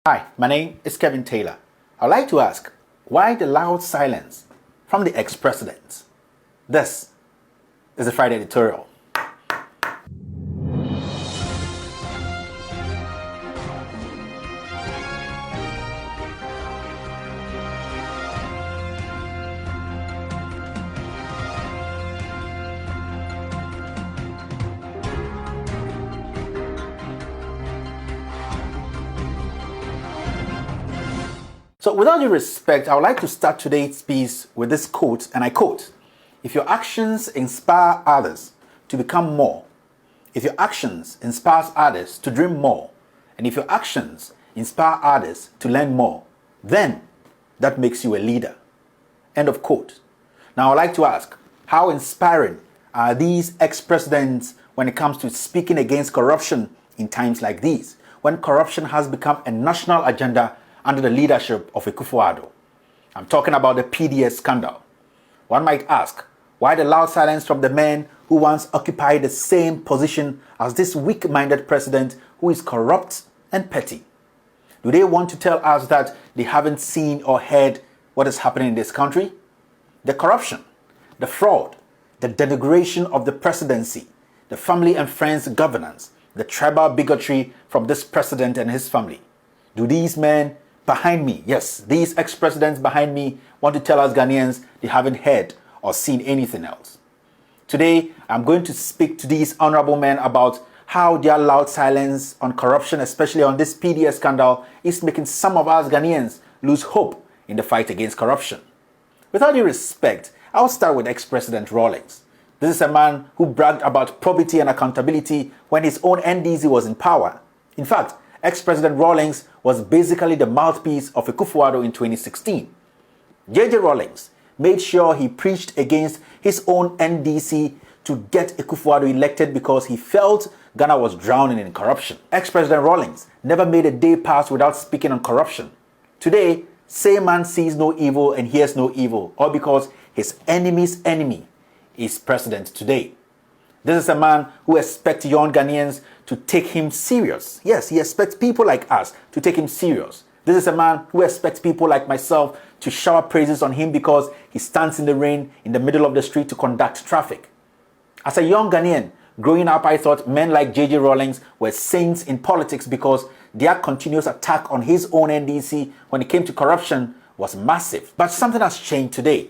Hi, my name is Kevin Taylor. I'd like to ask, why the loud silence from the ex-president? This is the Friday editorial. So with all due respect, I would like to start today's piece with this quote, and I quote, "If your actions inspire others to become more, if your actions inspire others to dream more, and if your actions inspire others to learn more, then that makes you a leader." End of quote. Now I'd like to ask, how inspiring are these ex-presidents when it comes to speaking against corruption in times like these, when corruption has become a national agenda under the leadership of Akufo-Addo? I'm talking about the PDS scandal. One might ask, why the loud silence from the men who once occupied the same position as this weak-minded president who is corrupt and petty? Do they want to tell us that they haven't seen or heard what is happening in this country? The corruption, the fraud, the denigration of the presidency, the family and friends governance, the tribal bigotry from this president and his family. Do these men behind me, yes, these ex-presidents behind me, want to tell us Ghanaians they haven't heard or seen anything else? Today, I'm going to speak to these honorable men about how their loud silence on corruption, especially on this PDS scandal, is making some of us Ghanaians lose hope in the fight against corruption. With all due respect, I'll start with ex-President Rawlings. This is a man who bragged about probity and accountability when his own NDC was in power. In fact, ex-President Rawlings was basically the mouthpiece of Akufo-Addo in 2016. JJ Rawlings made sure he preached against his own NDC to get Akufo-Addo elected because he felt Ghana was drowning in corruption. Ex-President Rawlings never made a day pass without speaking on corruption. Today, same man sees no evil and hears no evil, all because his enemy's enemy is president today. This is a man who expects young Ghanaians to take him serious. Yes, he expects people like us to take him serious. This is a man who expects people like myself to shower praises on him because he stands in the rain in the middle of the street to conduct traffic. As a young Ghanaian, growing up, I thought men like JJ Rawlings were saints in politics because their continuous attack on his own NDC when it came to corruption was massive. But something has changed today.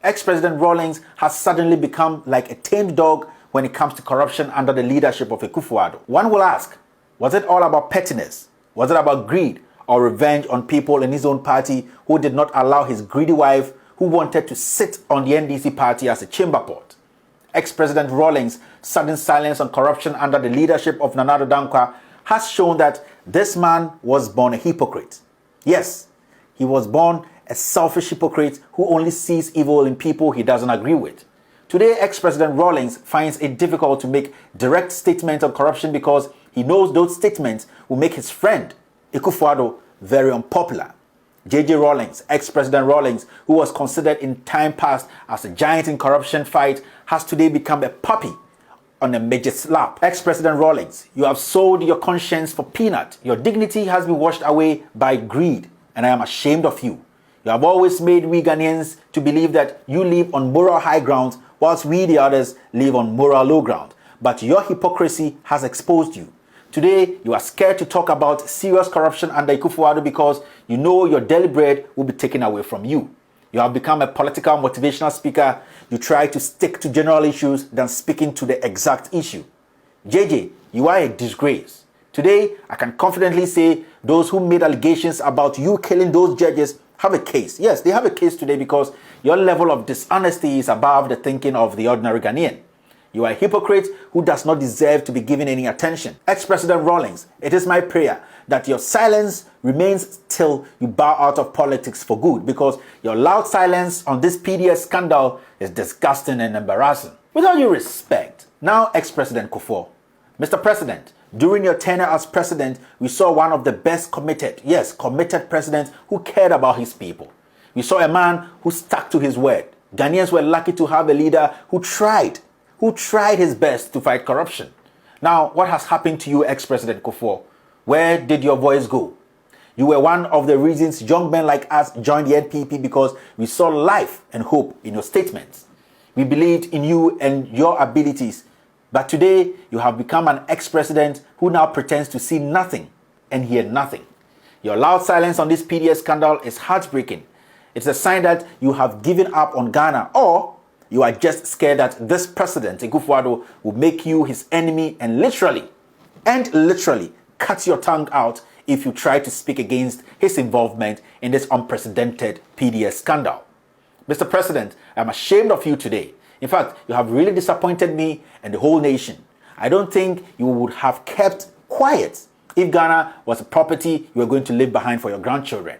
Ex-President Rawlings has suddenly become like a tamed dog when it comes to corruption under the leadership of Akufo-Addo. One will ask, was it all about pettiness? Was it about greed or revenge on people in his own party who did not allow his greedy wife, who wanted to sit on the NDC party as a chamber pot? Ex-President Rawlings' sudden silence on corruption under the leadership of Nana Addo Dankwa has shown that this man was born a hypocrite. Yes, he was born a selfish hypocrite who only sees evil in people he doesn't agree with. Today, ex-President Rawlings finds it difficult to make direct statements on corruption because he knows those statements will make his friend, Akufo-Addo, very unpopular. JJ Rawlings, ex-President Rawlings, who was considered in time past as a giant in corruption fight, has today become a puppy on a midget's lap. Ex-President Rawlings, you have sold your conscience for peanut. Your dignity has been washed away by greed, and I am ashamed of you. You have always made we Ghanaians to believe that you live on moral high ground whilst we the others live on moral low ground. But your hypocrisy has exposed you. Today, you are scared to talk about serious corruption under Akufo-Addo because you know your daily bread will be taken away from you. You have become a political motivational speaker. You try to stick to general issues than speaking to the exact issue. JJ, you are a disgrace. Today, I can confidently say those who made allegations about you killing those judges have a case. Yes, they have a case today because your level of dishonesty is above the thinking of the ordinary Ghanaian. You are a hypocrite who does not deserve to be given any attention. Ex-President Rawlings, it is my prayer that your silence remains till you bow out of politics for good, because your loud silence on this PDS scandal is disgusting and embarrassing. With all due respect, now ex-President Kufuor, Mr. President, during your tenure as president, we saw one of the best committed presidents who cared about his people. We saw a man who stuck to his word. Ghanaians were lucky to have a leader who tried his best to fight corruption. Now, what has happened to you, ex-President Kufuor? Where did your voice go? You were one of the reasons young men like us joined the NPP because we saw life and hope in your statements. We believed in you and your abilities. But today, you have become an ex-president who now pretends to see nothing and hear nothing. Your loud silence on this PDS scandal is heartbreaking. It's a sign that you have given up on Ghana, or you are just scared that this president, Akufo-Addo, will make you his enemy and literally cut your tongue out if you try to speak against his involvement in this unprecedented PDS scandal. Mr. President, I'm ashamed of you today. In fact, you have really disappointed me and the whole nation. I don't think you would have kept quiet if Ghana was a property you were going to leave behind for your grandchildren.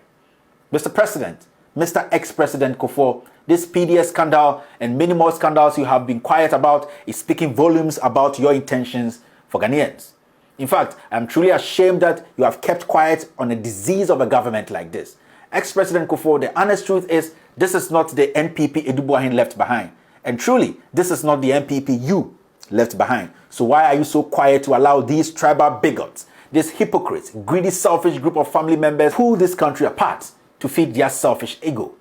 Mr. President, Mr. Ex-President Kufuor, this PDS scandal and many more scandals you have been quiet about is speaking volumes about your intentions for Ghanaians. In fact, I'm truly ashamed that you have kept quiet on a disease of a government like this. Ex-President Kufuor, the honest truth is, this is not the NPP Edubuahin left behind. And truly, this is not the NPP you left behind. So why are you so quiet to allow these tribal bigots, these hypocrites, greedy, selfish group of family members pull this country apart to feed their selfish ego?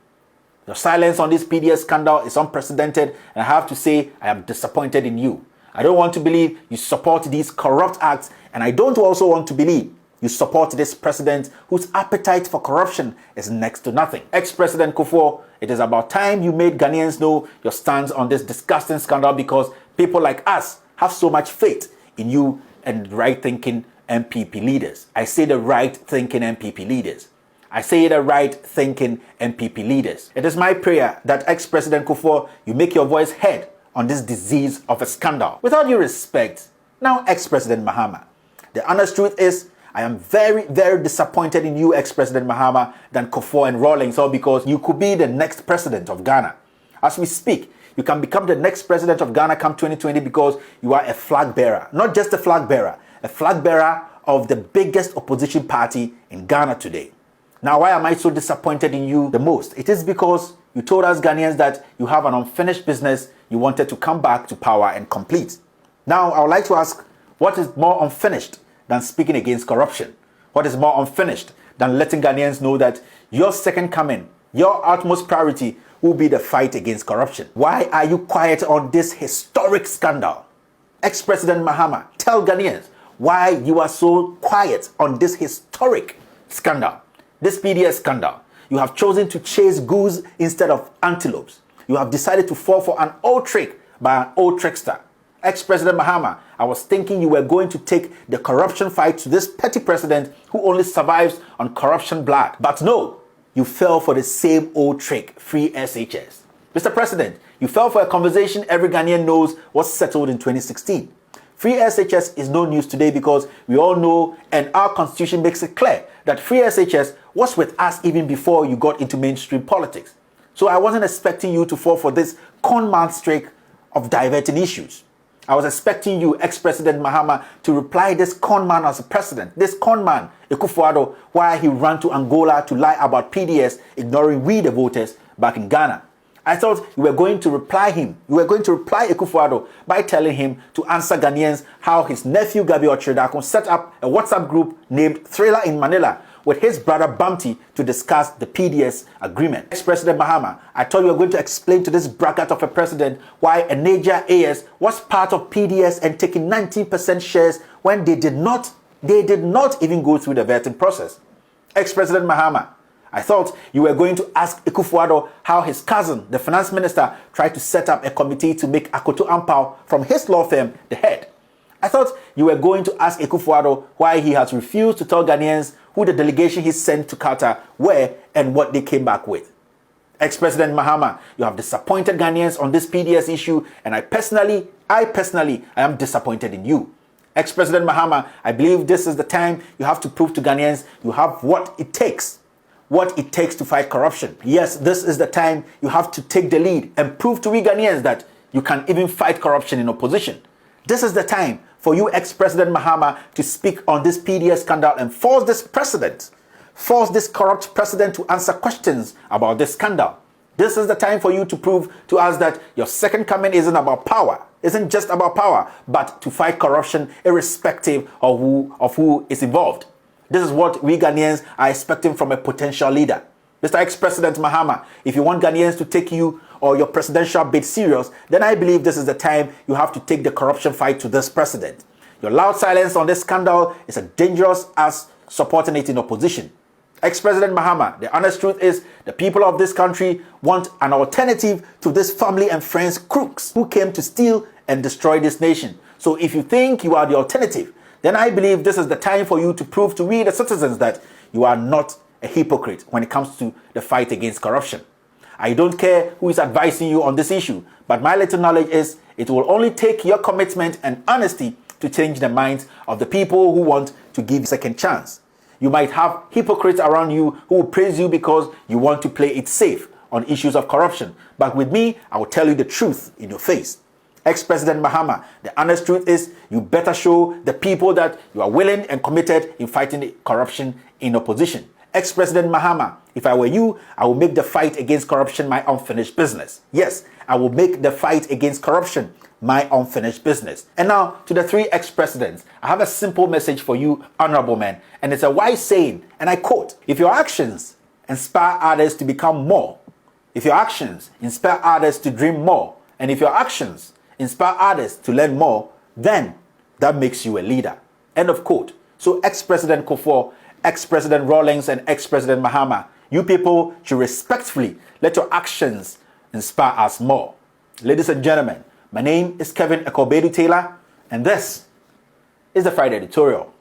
Your silence on this PDS scandal is unprecedented, and I have to say I am disappointed in you. I don't want to believe you support these corrupt acts, and I don't also want to believe you support this president whose appetite for corruption is next to nothing. Ex-President Kufuor, it is about time you made Ghanaians know your stance on this disgusting scandal, because people like us have so much faith in you and right-thinking MPP leaders. I say the right-thinking MPP leaders. I say the right-thinking MPP leaders. It is my prayer that Ex-President Kufuor, you make your voice heard on this disease of a scandal. With all due respect, now Ex-President Mahama, the honest truth is, I am very, very disappointed in you, Ex-President Mahama, than Kufuor and Rawlings, all because you could be the next president of Ghana. As we speak, you can become the next president of Ghana come 2020 because you are a flag bearer. Not just a flag bearer of the biggest opposition party in Ghana today. Now, why am I so disappointed in you the most? It is because you told us Ghanaians that you have an unfinished business you wanted to come back to power and complete. Now, I would like to ask, what is more unfinished than speaking against corruption? What is more unfinished than letting Ghanaians know that your second coming, your utmost priority will be the fight against corruption? Why are you quiet on this historic scandal? Ex-President Mahama, tell Ghanaians why you are so quiet on this historic scandal, this PDS scandal. You have chosen to chase goose instead of antelopes. You have decided to fall for an old trick by an old trickster. Ex-President Mahama, I was thinking you were going to take the corruption fight to this petty president who only survives on corruption blood. But no, you fell for the same old trick, free SHS. Mr. President, you fell for a conversation every Ghanaian knows was settled in 2016. Free SHS is no news today because we all know, and our constitution makes it clear, that free SHS was with us even before you got into mainstream politics. So I wasn't expecting you to fall for this con man trick of diverting issues. I was expecting you, Ex-President Mahama, to reply this con man as a president, this con man, Akufo-Addo, why he ran to Angola to lie about PDS, ignoring we the voters back in Ghana. I thought you were going to reply him. You were going to reply Akufo-Addo by telling him to answer Ghanaians how his nephew Gabby Otchere Darko set up a WhatsApp group named Thriller in Manila with his brother Bumpty to discuss the PDS agreement. Ex-President Mahama, I thought you were going to explain to this braggart of a president why a Niger AS was part of PDS and taking 19% shares when they did not even go through the vetting process. Ex-President Mahama, I thought you were going to ask Akufo-Addo how his cousin, the finance minister, tried to set up a committee to make Akoto Ampao from his law firm the head. I thought you were going to ask Akufo-Addo why he has refused to tell Ghanaians who the delegation he sent to Qatar were and what they came back with. Ex-President Mahama, you have disappointed Ghanaians on this PDS issue, and I personally am disappointed in you. Ex-President Mahama, I believe this is the time you have to prove to Ghanaians you have what it takes to fight corruption. Yes, this is the time you have to take the lead and prove to we Ghanaians that you can even fight corruption in opposition. This is the time for you, Ex-President Mahama, to speak on this PDS scandal and force this corrupt president to answer questions about this scandal. This is the time for you to prove to us that your second coming isn't just about power, but to fight corruption irrespective of who is involved. This is what we Ghanaians are expecting from a potential leader. Mr. Ex-President Mahama, if you want Ghanaians to take you or your presidential bid serious, then I believe this is the time you have to take the corruption fight to this president. Your loud silence on this scandal is as dangerous as supporting it in opposition. Ex-President Mahama, the honest truth is the people of this country want an alternative to this family and friends crooks who came to steal and destroy this nation. So if you think you are the alternative, then I believe this is the time for you to prove to we the citizens that you are not a hypocrite when it comes to the fight against corruption. I don't care who is advising you on this issue, but my little knowledge is it will only take your commitment and honesty to change the minds of the people who want to give a second chance. You might have hypocrites around you who will praise you because you want to play it safe on issues of corruption. But with me, I will tell you the truth in your face. Ex-President Mahama, the honest truth is you better show the people that you are willing and committed in fighting corruption in opposition. Ex-President Mahama, if I were you, I will make the fight against corruption my unfinished business. Yes, I will make the fight against corruption my unfinished business. And now, to the three ex-presidents, I have a simple message for you, honorable men, and it's a wise saying, and I quote, if your actions inspire others to become more, if your actions inspire others to dream more, and if your actions inspire others to learn more, then that makes you a leader. End of quote. So ex-President Kufuor, ex-President Rawlings, and ex-President Mahama, you people should respectfully let your actions inspire us more. Ladies and gentlemen, my name is Kevin Ekobedu Taylor, and this is the Friday Editorial.